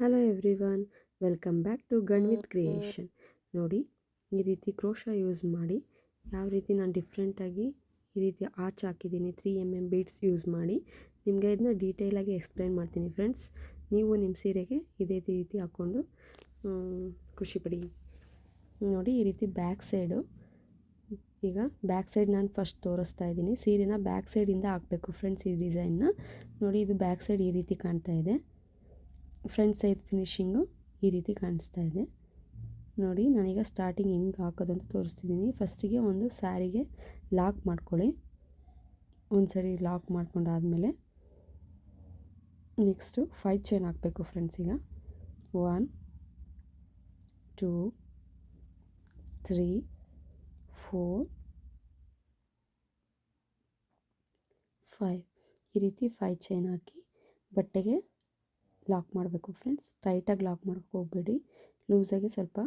Hello everyone, welcome back to gun with creation. ನೋಡಿ, ಈ ರೀತಿ ಕ್ರೋಶ ಯೂಸ್ ಮಾಡಿ ಯಾವ ರೀತಿ ನಾನು ಡಿಫ್ರೆಂಟಾಗಿ ಈ ರೀತಿ ಆರ್ಚ್ ಹಾಕಿದ್ದೀನಿ 3mm ಬೀಡ್ಸ್ ಯೂಸ್ ಮಾಡಿ ನಿಮಗೆ ಇದನ್ನ ಡೀಟೇಲಾಗಿ ಎಕ್ಸ್ಪ್ಲೈನ್ ಮಾಡ್ತೀನಿ ಫ್ರೆಂಡ್ಸ್. ನೀವು ನಿಮ್ಮ ಸೀರೆಗೆ ಇದೇ ರೀತಿ ಹಾಕ್ಕೊಂಡು ಖುಷಿಪಡಿ. ನೋಡಿ, ಈ ರೀತಿ ಬ್ಯಾಕ್ ಸೈಡು, ಈಗ ಬ್ಯಾಕ್ ಸೈಡ್ ನಾನು ಫಸ್ಟ್ ತೋರಿಸ್ತಾ ಇದ್ದೀನಿ. ಸೀರೆನ ಬ್ಯಾಕ್ ಸೈಡಿಂದ ಹಾಕಬೇಕು ಫ್ರೆಂಡ್ಸ್. ಈ ಡಿಸೈನ್ನ ನೋಡಿ, ಇದು ಬ್ಯಾಕ್ ಸೈಡ್ ಈ ರೀತಿ ಕಾಣ್ತಾ ಇದೆ. ಫ್ರಂಟ್ ಸೈಡ್ ಫಿನಿಶಿಂಗು ಈ ರೀತಿ ಕಾಣಿಸ್ತಾ ಇದೆ. ನೋಡಿ, ನಾನೀಗ ಸ್ಟಾರ್ಟಿಂಗ್ ಹೆಂಗೆ ಹಾಕೋದು ಅಂತ ತೋರಿಸ್ತಿದ್ದೀನಿ. ಫಸ್ಟಿಗೆ ಒಂದು ಸ್ಯಾರಿಗೆ ಲಾಕ್ ಮಾಡ್ಕೊಳ್ಳಿ. ಒಂದು ಸರಿ ಲಾಕ್ ಮಾಡ್ಕೊಂಡಾದಮೇಲೆ ನೆಕ್ಸ್ಟು 5 ಚೈನ್ ಹಾಕಬೇಕು ಫ್ರೆಂಡ್ಸ್. ಈಗ 1 2 3 4 5 ಈ ರೀತಿ 5 ಚೈನ್ ಹಾಕಿ ಬಟ್ಟೆಗೆ ಲಾಕ್ ಮಾಡಬೇಕು ಫ್ರೆಂಡ್ಸ್. ಟೈಟಾಗಿ ಲಾಕ್ ಮಾಡೋಕ್ಕೆ ಹೋಗಬೇಡಿ, ಲೂಸಾಗಿ ಸ್ವಲ್ಪ,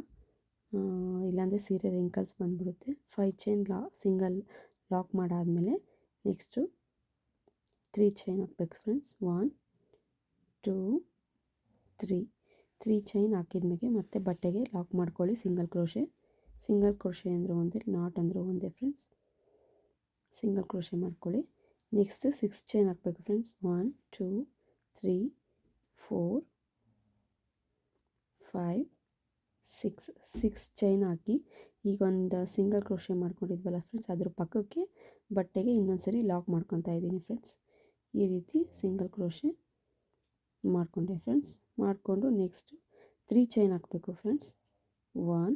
ಇಲ್ಲಾಂದರೆ ಸೀರೆ ರಿಂಕಲ್ಸ್ ಬಂದುಬಿಡುತ್ತೆ. 5 ಚೈನ್ ಸಿಂಗಲ್ ಲಾಕ್ ಮಾಡಾದಮೇಲೆ ನೆಕ್ಸ್ಟು 3 ಚೈನ್ ಹಾಕ್ಬೇಕು ಫ್ರೆಂಡ್ಸ್. 1 2 3 ಚೈನ್ ಹಾಕಿದ್ಮೇಲೆ ಮತ್ತೆ ಬಟ್ಟೆಗೆ ಲಾಕ್ ಮಾಡ್ಕೊಳ್ಳಿ. ಸಿಂಗಲ್ ಕ್ರೋಶೆ ಅಂದರೆ ಒಂದೇ, ನಾಟ್ ಅಂದರೆ ಒಂದೇ ಫ್ರೆಂಡ್ಸ್. ಸಿಂಗಲ್ ಕ್ರೋಶೆ ಮಾಡ್ಕೊಳ್ಳಿ. ನೆಕ್ಸ್ಟ್ 6 ಚೈನ್ ಹಾಕಬೇಕು ಫ್ರೆಂಡ್ಸ್. 1 2 3 4 5 6 ಚೈನ್ ಹಾಕಿ ಈಗ ಒಂದು ಸಿಂಗಲ್ ಕ್ರೋಶೆ ಮಾಡ್ಕೊಂಡಿದ್ವಲ್ಲ ಫ್ರೆಂಡ್ಸ್, ಅದ್ರ ಪಕ್ಕಕ್ಕೆ ಬಟ್ಟೆಗೆ ಇನ್ನೊಂದ್ಸರಿ ಲಾಕ್ ಮಾಡ್ಕೊತಾ ಇದ್ದೀನಿ ಫ್ರೆಂಡ್ಸ್. ಈ ರೀತಿ ಸಿಂಗಲ್ ಕ್ರೋಶೆ ಮಾಡಿಕೊಂಡೆ ಫ್ರೆಂಡ್ಸ್. ಮಾಡಿಕೊಂಡು ನೆಕ್ಸ್ಟ್ 3 ಚೈನ್ ಹಾಕಬೇಕು ಫ್ರೆಂಡ್ಸ್. 1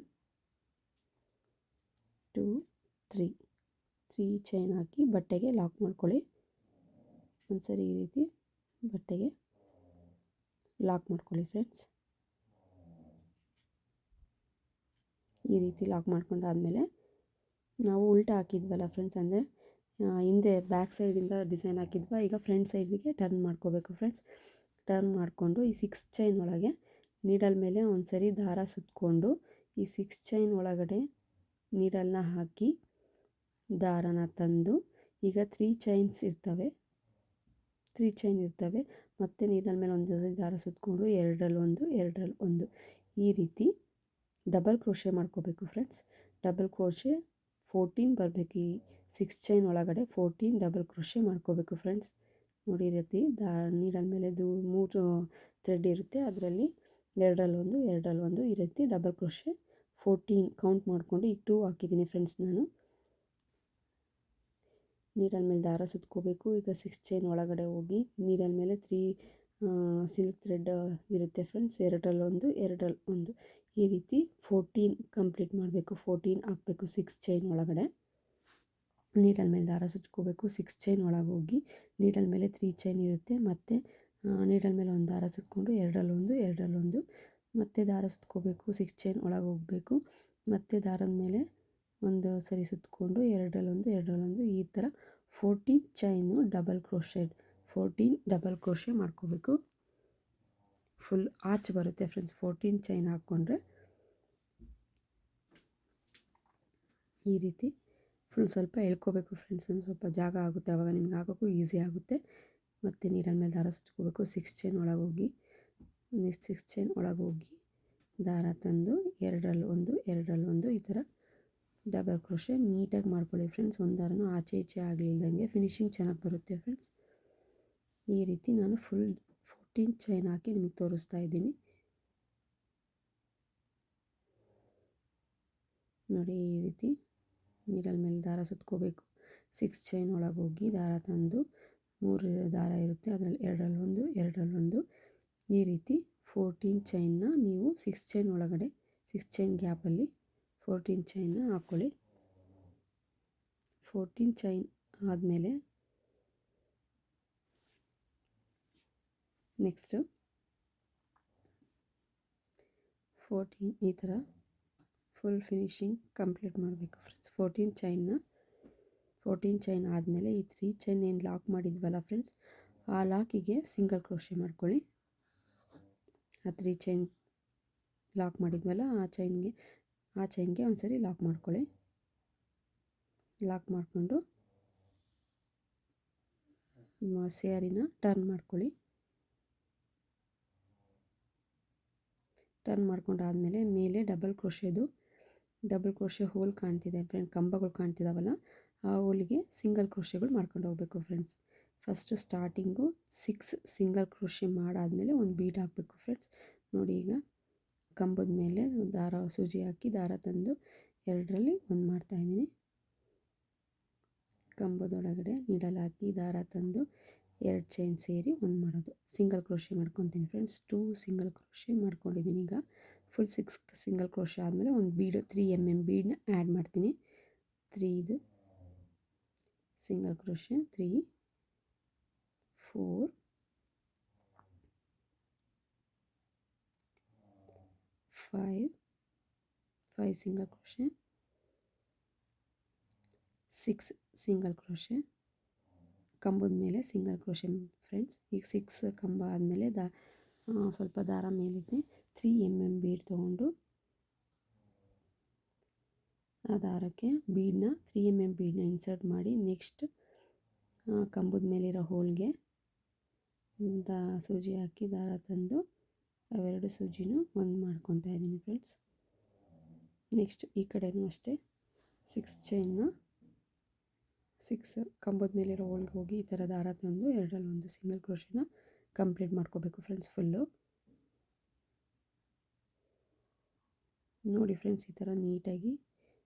2 3 ಚೈನ್ ಹಾಕಿ ಬಟ್ಟೆಗೆ ಲಾಕ್ ಮಾಡ್ಕೊಳ್ಳಿ. ಒಂದ್ಸರಿ ಈ ರೀತಿ ಬಟ್ಟೆಗೆ ಲಾಕ್ ಮಾಡ್ಕೊಳ್ಳಿ ಫ್ರೆಂಡ್ಸ್. ಈ ರೀತಿ ಲಾಕ್ ಮಾಡ್ಕೊಂಡಾದಮೇಲೆ ನಾವು ಉಲ್ಟಾ ಹಾಕಿದ್ವಲ್ಲ ಫ್ರೆಂಡ್ಸ್, ಅಂದರೆ ಹಿಂದೆ ಬ್ಯಾಕ್ ಸೈಡಿಂದ ಡಿಸೈನ್ ಹಾಕಿದ್ವ, ಈಗ ಫ್ರಂಟ್ ಸೈಡಿಗೆ ಟರ್ನ್ ಮಾಡ್ಕೋಬೇಕು ಫ್ರೆಂಡ್ಸ್. ಟರ್ನ್ ಮಾಡಿಕೊಂಡು ಈ 6 ಚೈನ್ ಒಳಗೆ ನೀಡಲ್ ಮೇಲೆ ಒಂದು ಸರಿ ದಾರ ಸುತ್ತಕೊಂಡು ಈ 6 ಚೈನ್ ಒಳಗಡೆ ನೀಡಲ್ನ ಹಾಕಿ ದಾರನ ತಂದು, ಈಗ 3 ಚೈನ್ಸ್ ಇರ್ತವೆ, 3 ಚೈನ್ ಇರ್ತವೆ. ಮತ್ತು ನೀಡಲ್ ಮೇಲೆ ಒಂದು ಸರಿ ದಾರ ಸುತ್ತಕೊಂಡು ಎರಡರಲ್ಲಿ ಒಂದು ಈ ರೀತಿ ಡಬಲ್ ಕ್ರೋಶೆ ಮಾಡ್ಕೋಬೇಕು ಫ್ರೆಂಡ್ಸ್. ಡಬಲ್ ಕ್ರೋಶೆ 14 ಬರಬೇಕು. ಈ 6 ಚೈನ್ ಒಳಗಡೆ 14 ಡಬಲ್ ಕ್ರೋಶೆ ಮಾಡ್ಕೋಬೇಕು ಫ್ರೆಂಡ್ಸ್. ನೋಡಿ, ಈ ರೀತಿ ನೀಡಲ್ ಮೇಲೆ 3 ಥ್ರೆಡ್ ಇರುತ್ತೆ, ಅದರಲ್ಲಿ ಎರಡರಲ್ಲಿ ಒಂದು ಈ ರೀತಿ ಡಬಲ್ ಕ್ರೋಶೆ 14 ಕೌಂಟ್ ಮಾಡಿಕೊಂಡು ಈಗ 2 ಹಾಕಿದ್ದೀನಿ ಫ್ರೆಂಡ್ಸ್. ನಾನು ನೀಡಲ್ ಮೇಲೆ ದಾರ ಸುತ್ಕೋಬೇಕು. ಈಗ 6 ಚೈನ್ ಒಳಗಡೆ ಹೋಗಿ ನೀಡಲ್ ಮೇಲೆ 3 ಸಿಲ್ಕ್ ಥ್ರೆಡ್ ಇರುತ್ತೆ ಫ್ರೆಂಡ್ಸ್, ಎರಡರಲ್ಲಿ ಒಂದು ಈ ರೀತಿ 14 ಕಂಪ್ಲೀಟ್ ಮಾಡಬೇಕು. 14 ಹಾಕಬೇಕು 6 ಚೈನ್ ಒಳಗಡೆ. ನೀಡಲ್ ಮೇಲೆ ದಾರ ಸುತ್ಕೋಬೇಕು. 6 ಚೈನ್ ಒಳಗೆ ಹೋಗಿ ನೀಡಲ್ ಮೇಲೆ 3 ಚೈನ್ ಇರುತ್ತೆ, ಮತ್ತು ನೀಡಲ್ ಮೇಲೆ ಒಂದು ದಾರ ಸುತ್ಕೊಂಡು ಎರಡರಲ್ಲಿ ಒಂದು ಮತ್ತೆ ದಾರ ಸುತ್ಕೋಬೇಕು. 6 ಚೈನ್ ಒಳಗೆ ಹೋಗಬೇಕು, ಮತ್ತು ದಾರದ ಮೇಲೆ ಒಂದು ಸರಿ ಸುತ್ತಕೊಂಡು ಎರಡರಲ್ಲೊಂದು ಈ ಥರ 14 ಚೈನು ಡಬಲ್ ಕ್ರೋಶೆ ಮಾಡ್ಕೋಬೇಕು. ಫುಲ್ ಆರ್ಚ್ ಬರುತ್ತೆ ಫ್ರೆಂಡ್ಸ್ 14 ಚೈನ್ ಹಾಕ್ಕೊಂಡ್ರೆ. ಈ ರೀತಿ ಫುಲ್ ಸ್ವಲ್ಪ ಎಳ್ಕೋಬೇಕು ಫ್ರೆಂಡ್ಸ್, ಒಂದು ಸ್ವಲ್ಪ ಜಾಗ ಆಗುತ್ತೆ, ಆವಾಗ ನಿಮ್ಗೆ ಹಾಕೋಕ್ಕೂ ಈಸಿ ಆಗುತ್ತೆ. ಮತ್ತು ನೀಡಲ್ ಮೇಲೆ ದಾರ ಸುತ್ಕೋಬೇಕು. 6 ಚೈನ್ ಒಳಗೆ ಹೋಗಿ ನೆಕ್ಸ್ಟ್ 6 ಚೈನ್ ಒಳಗೆ ಹೋಗಿ ದಾರ ತಂದು ಎರಡರಲ್ಲಿ ಒಂದು ಈ ಥರ ಡಬಲ್ ಕ್ರೋಶೆ ನೀಟಾಗಿ ಮಾಡ್ಕೊಳ್ಳಿ ಫ್ರೆಂಡ್ಸ್. ಒಂದು ದಾರನೂ ಆಚೆ ಈಚೆ ಆಗಲಿಲ್ದಂಗೆ ಫಿನಿಶಿಂಗ್ ಚೆನ್ನಾಗಿ ಬರುತ್ತೆ ಫ್ರೆಂಡ್ಸ್. ಈ ರೀತಿ ನಾನು ಫುಲ್ 14 ಚೈನ್ ಹಾಕಿ ನಿಮಗೆ ತೋರಿಸ್ತಾ ಇದ್ದೀನಿ. ನೋಡಿ, ಈ ರೀತಿ ನೀಡಲ್ ಮೇಲೆ ದಾರ ಸುತ್ಕೋಬೇಕು. 6 ಚೈನ್ ಒಳಗೆ ಹೋಗಿ ದಾರ ತಂದು 3 ದಾರ ಇರುತ್ತೆ, ಅದರಲ್ಲಿ ಎರಡರಲ್ಲಿ ಒಂದು ಈ ರೀತಿ 14 ಚೈನ್ನ ನೀವು 6 ಚೈನ್ ಒಳಗಡೆ 6 ಚೈನ್ ಗ್ಯಾಪಲ್ಲಿ 14 ಚೈನ್ನ ಹಾಕ್ಕೊಳ್ಳಿ. 14 ಚೈನ್ ಆದಮೇಲೆ ನೆಕ್ಸ್ಟು 14 ಈ ಥರ ಫುಲ್ ಫಿನಿಶಿಂಗ್ ಕಂಪ್ಲೀಟ್ ಮಾಡಬೇಕು ಫ್ರೆಂಡ್ಸ್. 14 ಚೈನ್ ಆದಮೇಲೆ ಈ 3 ಚೈನ್ ಏನು ಲಾಕ್ ಮಾಡಿದ್ವಲ್ಲ ಫ್ರೆಂಡ್ಸ್, ಆ ಲಾಕಿಗೆ ಸಿಂಗಲ್ ಕ್ರೋಶೆ ಮಾಡ್ಕೊಳ್ಳಿ. ಆ 3 ಚೈನ್ ಲಾಕ್ ಮಾಡಿದ್ವಲ್ಲ ಆ ಚೈನ್ಗೆ ಒಂದು ಸರಿ ಲಾಕ್ ಮಾಡ್ಕೊಳ್ಳಿ. ಲಾಕ್ ಮಾಡಿಕೊಂಡು ಸ್ಯಾರಿನ ಟರ್ನ್ ಮಾಡ್ಕೊಳ್ಳಿ. ಟರ್ನ್ ಮಾಡ್ಕೊಂಡಾದಮೇಲೆ ಮೇಲೆ ಡಬಲ್ ಕ್ರೋಶೆ ಹೋಲ್ ಕಾಣ್ತಿದೆ ಫ್ರೆಂಡ್, ಕಂಬಗಳು ಕಾಣ್ತಿದ್ದಾವಲ್ಲ ಆ ಹೋಲಿಗೆ ಸಿಂಗಲ್ ಕ್ರೋಶೆಗಳು ಮಾಡ್ಕೊಂಡು ಹೋಗಬೇಕು friends. First starting 6 single crochet ಮಾಡಾದಮೇಲೆ ಒಂದು ಬೀಡ್ ಹಾಕಬೇಕು ಫ್ರೆಂಡ್ಸ್. ನೋಡಿ, ಈಗ ಕಂಬದ ಮೇಲೆ ದಾರ ಸೂಜಿ ಹಾಕಿ ದಾರ ತಂದು ಎರಡರಲ್ಲಿ ಒಂದು ಮಾಡ್ತಾಯಿದ್ದೀನಿ. ಕಂಬದೊಳಗಡೆ ನೀಡಲ್ ಹಾಕಿ ದಾರ ತಂದು 2 ಚೈನ್ ಸೇರಿ ಒಂದು ಮಾಡೋದು, ಸಿಂಗಲ್ ಕ್ರೋಶೆ ಮಾಡ್ಕೊತೀನಿ ಫ್ರೆಂಡ್ಸ್. 2 ಸಿಂಗಲ್ ಕ್ರೋಶೆ ಮಾಡ್ಕೊಂಡಿದ್ದೀನಿ. ಈಗ ಫುಲ್ 6 ಸಿಂಗಲ್ ಕ್ರೋಶೆ ಆದಮೇಲೆ ಒಂದು ಬೀಡು 3 mm ಬೀಡನ್ನ ಆ್ಯಡ್ ಮಾಡ್ತೀನಿ. 3 single crochet, 3 4 5 single crochet, 6 single crochet, ಕಂಬದ ಮೇಲೆ ಸಿಂಗಲ್ ಕ್ರೋಶೆ ಫ್ರೆಂಡ್ಸ್. ಈಗ 6 ಕಂಬ ಆದಮೇಲೆ ಸ್ವಲ್ಪ ದಾರ ಮೇಲಿದೆ 3 mm ಬೀಡ್ ತೊಗೊಂಡು ಆ ದಾರಕ್ಕೆ ಬೀಡನ್ನ 3 mm ಬೀಡನ್ನ ಇನ್ಸರ್ಟ್ ಮಾಡಿ ನೆಕ್ಸ್ಟ್ ಕಂಬದ ಮೇಲಿರೋ ಹೋಲ್ಗೆ ಸೂಜಿ ಹಾಕಿ ದಾರ ತಂದು ಅವೆರಡು ಸೂಜಿನೂ ಒಂದು ಮಾಡ್ಕೊತಾ ಇದ್ದೀನಿ ಫ್ರೆಂಡ್ಸ್. ನೆಕ್ಸ್ಟ್ ಈ ಕಡೆನೂ ಅಷ್ಟೇ 6 ಚೈನ್ನ 6 ಕಂಬದ ಮೇಲಿರೋ ಹೋಲ್ಗೆ ಹೋಗಿ ಈ ಥರ ದಾರ ತಂದು ಎರಡರಲ್ಲಿ ಒಂದು ಸಿಂಗಲ್ ಕ್ರೋಶೆನ ಕಂಪ್ಲೀಟ್ ಮಾಡ್ಕೋಬೇಕು ಫ್ರೆಂಡ್ಸ್ ಫುಲ್ಲು. ನೋಡಿ ಫ್ರೆಂಡ್ಸ್, ಈ ಥರ ನೀಟಾಗಿ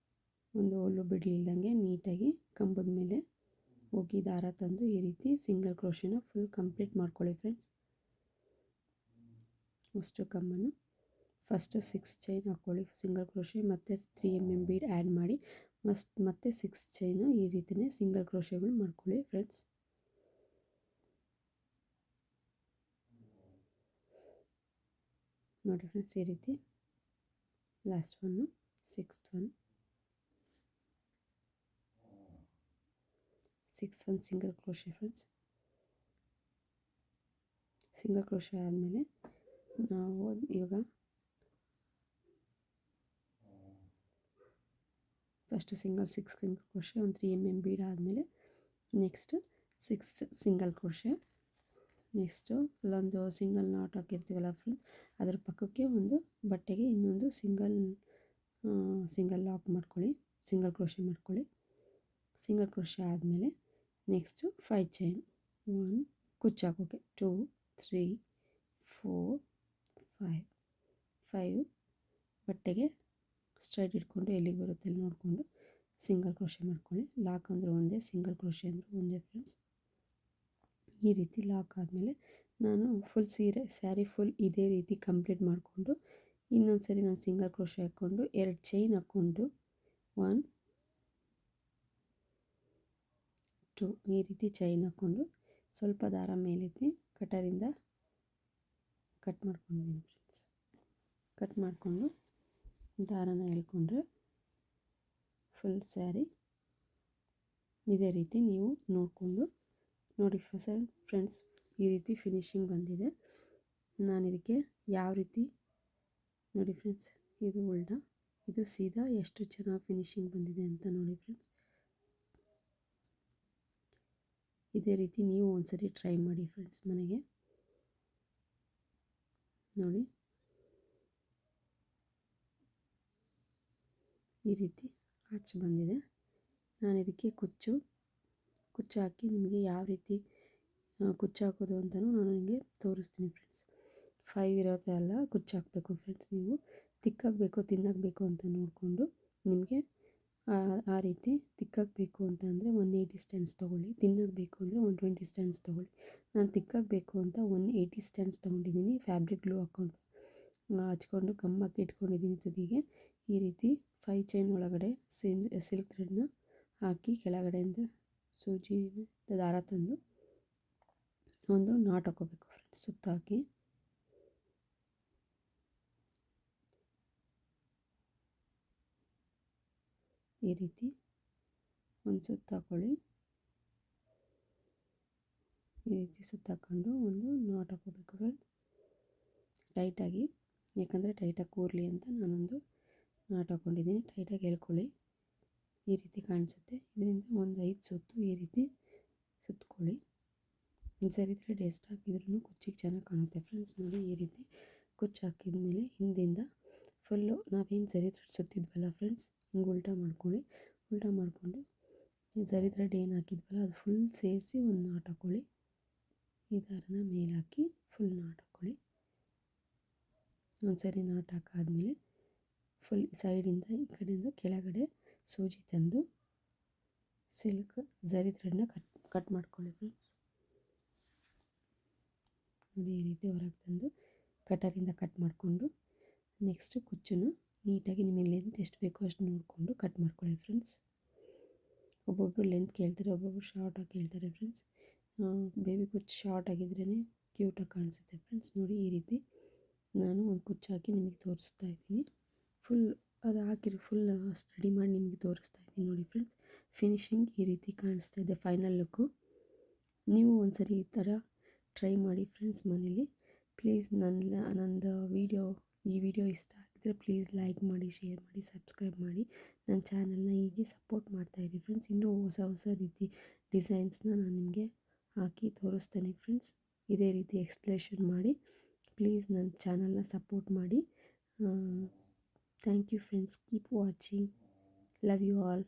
ಒಂದು ಹೋಲು ಬಿಡಲಿಲ್ದಂಗೆ ನೀಟಾಗಿ ಕಂಬದ ಮೇಲೆ ಹೋಗಿ ದಾರ ತಂದು ಈ ರೀತಿ ಸಿಂಗಲ್ ಕ್ರೋಶೆನ ಫುಲ್ ಕಂಪ್ಲೀಟ್ ಮಾಡ್ಕೊಳ್ಳಿ ಫ್ರೆಂಡ್ಸ್. ಅಷ್ಟು ಕಂಬನ ಫಸ್ಟ್ 6 ಚೈನ್ ಹಾಕ್ಕೊಳ್ಳಿ ಸಿಂಗಲ್ ಕ್ರೋಶೆ, ಮತ್ತು 3 mm ಬೀಡ್ ಆ್ಯಡ್ ಮಾಡಿ ಮತ್ತೆ 6 ಚೈನು ಈ ರೀತಿಯೇ ಸಿಂಗಲ್ ಕ್ರೋಶೆಗಳು ಮಾಡ್ಕೊಳ್ಳಿ ಫ್ರೆಂಡ್ಸ್. ನೋಡಿ ಫ್ರೆಂಡ್ಸ್, ಈ ರೀತಿ last one 6th one 6 single crochet friends. Single crochet ಆದಮೇಲೆ ನಾವು ಈಗ ಫಸ್ಟ್ 6 ಸಿಂಗಲ್ ಕ್ರೋಶೆ, ಒಂದು 3 mm ಬೀಡ್ ಆದಮೇಲೆ ನೆಕ್ಸ್ಟ್ 6 ಸಿಂಗಲ್ ಕ್ರೋಶೆ. ನೆಕ್ಸ್ಟು ಅಲ್ಲೊಂದು ಸಿಂಗಲ್ ನಾಟ್ ಹಾಕಿರ್ತೀವಲ್ಲ ಫ್ರೆಂಡ್ಸ್, ಅದರ ಪಕ್ಕಕ್ಕೆ ಒಂದು ಬಟ್ಟೆಗೆ ಇನ್ನೊಂದು ಸಿಂಗಲ್ ಲಾಕ್ ಮಾಡ್ಕೊಳ್ಳಿ, ಸಿಂಗಲ್ ಕ್ರೋಶೆ ಮಾಡ್ಕೊಳ್ಳಿ. ಸಿಂಗಲ್ ಕ್ರೋಶೆ ಆದಮೇಲೆ ನೆಕ್ಸ್ಟು 5 ಚೈನ್, 1 ಕುಚ್ಚು ಹಾಕೋಕ್ಕೆ 2 3 4 5 ಬಟ್ಟೆಗೆ ಸ್ಟ್ರೈಟ್ ಇಟ್ಕೊಂಡು ಎಲ್ಲಿಗೆ ಬರುತ್ತೆ ಅಲ್ಲಿ ನೋಡಿಕೊಂಡು ಸಿಂಗಲ್ ಕ್ರೋಶೆ ಮಾಡ್ಕೊಳ್ಳಿ. ಲಾಕ್ ಅಂದರೆ ಒಂದೇ, ಸಿಂಗಲ್ ಕ್ರೋಶೆ ಅಂದರೆ ಒಂದೇ ಫ್ರೆಂಡ್ಸ್. ಈ ರೀತಿ ಲಾಕ್ ಆದಮೇಲೆ ನಾನು ಫುಲ್ ಸ್ಯಾರಿ ಫುಲ್ ಇದೇ ರೀತಿ ಕಂಪ್ಲೀಟ್ ಮಾಡಿಕೊಂಡು ಇನ್ನೊಂದು ಸರಿ ನಾನು ಸಿಂಗಲ್ ಕ್ರೋಶೆ ಹಾಕ್ಕೊಂಡು 2 ಚೈನ್ ಹಾಕ್ಕೊಂಡು 1 2 ಈ ರೀತಿ ಚೈನ್ ಹಾಕ್ಕೊಂಡು ಸ್ವಲ್ಪ ದಾರ ಮೇಲಿದ್ದು ಕಟರಿಂದ ಕಟ್ ಮಾಡ್ಕೊಂಡಿದ್ದೀನಿ ಫ್ರೆಂಡ್ಸ್. ಕಟ್ ಮಾಡಿಕೊಂಡು ದಾರನ ಎಳ್ಕೊಂಡ್ರೆ ಫುಲ್ ಸ್ಯಾರಿ ಇದೇ ರೀತಿ ನೀವು ನೋಡಿಕೊಂಡು ನೋಡಿ ಫ್ರೆಂಡ್ಸ್, ಈ ರೀತಿ ಫಿನಿಶಿಂಗ್ ಬಂದಿದೆ. ನಾನು ಇದಕ್ಕೆ ಯಾವ ರೀತಿ ನೋಡಿ ಫ್ರೆಂಡ್ಸ್, ಇದು ಉಲ್ಟಾ ಇದು ಸೀದಾ ಎಷ್ಟು ಚೆನ್ನಾಗಿ ಫಿನಿಶಿಂಗ್ ಬಂದಿದೆ ಅಂತ ನೋಡಿ ಫ್ರೆಂಡ್ಸ್. ಇದೇ ರೀತಿ ನೀವು ಒಂದ್ಸರಿ ಟ್ರೈ ಮಾಡಿ ಫ್ರೆಂಡ್ಸ್ ಮನೆಗೆ. ನೋಡಿ ಈ ರೀತಿ ಆಚ್ ಬಂದಿದೆ. ನಾನು ಇದಕ್ಕೆ ಕುಚ್ಚು ಹಾಕಿ ನಿಮಗೆ ಯಾವ ರೀತಿ ಕುಚ್ಚು ಹಾಕೋದು ಅಂತಲೂ ನಾನು ನಿಮಗೆ ತೋರಿಸ್ತೀನಿ ಫ್ರೆಂಡ್ಸ್. 5 ಇರೋದೇ ಅಲ್ಲ ಕುಚ್ಚು ಹಾಕಬೇಕು ಫ್ರೆಂಡ್ಸ್. ನೀವು ತಿಕ್ಕಾಗಬೇಕು ತಿನ್ನಬೇಕು ಅಂತ ನೋಡಿಕೊಂಡು ನಿಮಗೆ ಆ ರೀತಿ ತಿಕ್ಕಾಗಬೇಕು ಅಂತ ಅಂದರೆ 180 ಸ್ಟ್ಯಾಂಡ್ಸ್ ತೊಗೊಳ್ಳಿ, ತಿನ್ನಬೇಕು ಅಂದರೆ 120 ಸ್ಟ್ಯಾಂಡ್ಸ್ ತೊಗೊಳ್ಳಿ. ನಾನು ತಿಕ್ಕಾಗಬೇಕು ಅಂತ 180 ಸ್ಟ್ಯಾಂಡ್ಸ್ ತೊಗೊಂಡಿದ್ದೀನಿ. ಫ್ಯಾಬ್ರಿಕ್ ಗ್ಲೂ ಹಾಕ್ಕೊಂಡು ಹಚ್ಕೊಂಡು ಗಮ್ಮಾಕಿ ಇಟ್ಕೊಂಡಿದ್ದೀನಿ ತುದಿಗೆ. ಈ ರೀತಿ 5 ಚೈನ್ ಒಳಗಡೆ ಸಿಲ್ಕ್ ಥ್ರೆಡ್ನ ಹಾಕಿ ಕೆಳಗಡೆಯಿಂದ ಸೂಜಿ ದಾರ ತಂದು ಒಂದು ನಾಟ್ ಹಾಕೋಬೇಕು ಫ್ರೆಂಡ್ಸ್. ಸುತ್ತ ಹಾಕಿ ಈ ರೀತಿ ಒಂದು ಸುತ್ತ ಹಾಕ್ಕೊಳ್ಳಿ. ಈ ರೀತಿ ಸುತ್ತ ಹಾಕ್ಕೊಂಡು ಒಂದು ನಾಟ್ ಹಾಕೋಬೇಕು ಫ್ರೆಂಡ್ಸ್ ಟೈಟಾಗಿ, ಯಾಕಂದರೆ ಟೈಟಾಗಿ ಕೂರಲಿ ಅಂತ ನಾನೊಂದು ನಾಟ್ ಹಾಕ್ಕೊಂಡಿದ್ದೀನಿ. ಟೈಟಾಗಿ ಹೇಳ್ಕೊಳ್ಳಿ. ಈ ರೀತಿ ಕಾಣಿಸುತ್ತೆ. ಇದರಿಂದ ಒಂದು 5 ಸುತ್ತು ಈ ರೀತಿ ಸುತ್ತಕೊಳ್ಳಿ. ಸರಿದ್ರೆ ಡೆಸ್ಟ್ ಹಾಕಿದ್ರೂ ಕುಚ್ಚಿಗೆ ಚೆನ್ನಾಗಿ ಕಾಣುತ್ತೆ ಫ್ರೆಂಡ್ಸ್. ನೋಡಿ ಈ ರೀತಿ ಕುಚ್ಚು ಹಾಕಿದ್ಮೇಲೆ ಹಿಂದಿಂದ ಫುಲ್ಲು ನಾವೇನು ಜರಿ ಥ್ರೆಡ್ ಸುತ್ತಿದ್ವಲ್ಲ ಫ್ರೆಂಡ್ಸ್, ಹಿಂಗೆ ಉಲ್ಟಾ ಮಾಡಿಕೊಂಡು ಜರಿ ಥ್ರೆಡ್ ಏನು ಹಾಕಿದ್ವಲ್ಲ ಅದು ಫುಲ್ ಸೇರಿಸಿ ಒಂದು ನಾಟ್ ಹಾಕ್ಕೊಳ್ಳಿ. ಈ ದಾರನ ಮೇಲೆ ಹಾಕಿ ಫುಲ್ ನಾಟ್ ಹಾಕ್ಕೊಳ್ಳಿ. ಒಂದು ಸರಿ ನಾಟ್ ಹಾಕಾದ್ಮೇಲೆ ಫುಲ್ ಸೈಡಿಂದ ಈ ಕಡೆಯಿಂದ ಕೆಳಗಡೆ ಸೂಜಿ ತಂದು ಸಿಲ್ಕ್ ಜರಿ ಥ್ರೆಡ್ನ ಕಟ್ ಮಾಡ್ಕೊಳ್ಳಿ ಫ್ರೆಂಡ್ಸ್. ನೋಡಿ ಈ ರೀತಿ ಹೊರಗೆ ತಂದು ಕಟರಿಂದ ಕಟ್ ಮಾಡಿಕೊಂಡು ನೆಕ್ಸ್ಟು ಕುಚ್ಚನ್ನು ನೀಟಾಗಿ ನಿಮಗೆ ಲೆಂತ್ ಎಷ್ಟು ಬೇಕೋ ಅಷ್ಟು ನೋಡಿಕೊಂಡು ಕಟ್ ಮಾಡ್ಕೊಳ್ಳಿ ಫ್ರೆಂಡ್ಸ್. ಒಬ್ಬೊಬ್ಬರು ಲೆಂತ್ ಕೇಳ್ತಾರೆ, ಒಬ್ಬೊಬ್ಬರು ಶಾರ್ಟಾಗಿ ಕೇಳ್ತಾರೆ ಫ್ರೆಂಡ್ಸ್. ಬೇಬಿ ಕುಚ್ಚು ಶಾರ್ಟ್ ಆಗಿದ್ರೇ ಕ್ಯೂಟಾಗಿ ಕಾಣಿಸುತ್ತೆ ಫ್ರೆಂಡ್ಸ್. ನೋಡಿ ಈ ರೀತಿ ನಾನು ಒಂದು ಕುಚ್ಚು ಹಾಕಿ ನಿಮಗೆ ತೋರಿಸ್ತಾ ಇದ್ದೀನಿ. ಫುಲ್ ಅದು ಹಾಕಿರೋ ಫುಲ್ ಸ್ಟಡಿ ಮಾಡಿ ನಿಮಗೆ ತೋರಿಸ್ತಾ ಇದ್ದೀನಿ ನೋಡಿ ಫ್ರೆಂಡ್ಸ್. ಫಿನಿಶಿಂಗ್ ಈ ರೀತಿ ಕಾಣಿಸ್ತಾ ಇದೆ ಫೈನಲ್ ಲುಕ್ಕು. ನೀವು ಒಂದ್ಸರಿ ಈ ಥರ ಟ್ರೈ ಮಾಡಿ ಫ್ರೆಂಡ್ಸ್ ಮನೇಲಿ. ಪ್ಲೀಸ್ ನಂದು ಈ ವಿಡಿಯೋ ಇಷ್ಟ ಆಗಿದ್ರೆ ಪ್ಲೀಸ್ ಲೈಕ್ ಮಾಡಿ, ಶೇರ್ ಮಾಡಿ, ಸಬ್ಸ್ಕ್ರೈಬ್ ಮಾಡಿ. ನನ್ನ ಚಾನಲ್ನ ಹೀಗೆ ಸಪೋರ್ಟ್ ಮಾಡ್ತಾಯಿರಿ ಫ್ರೆಂಡ್ಸ್. ಇನ್ನೂ ಹೊಸ ರೀತಿ ಡಿಸೈನ್ಸ್ನ ನಾನು ನಿಮಗೆ ಹಾಕಿ ತೋರಿಸ್ತೇನೆ ಫ್ರೆಂಡ್ಸ್. ಇದೇ ರೀತಿ ಎಕ್ಸ್ಪ್ಲೇಷನ್ ಮಾಡಿ ಪ್ಲೀಸ್ ನನ್ನ ಚಾನಲ್ನ ಸಪೋರ್ಟ್ ಮಾಡಿ. Thank you friends. Keep watching. Love you all.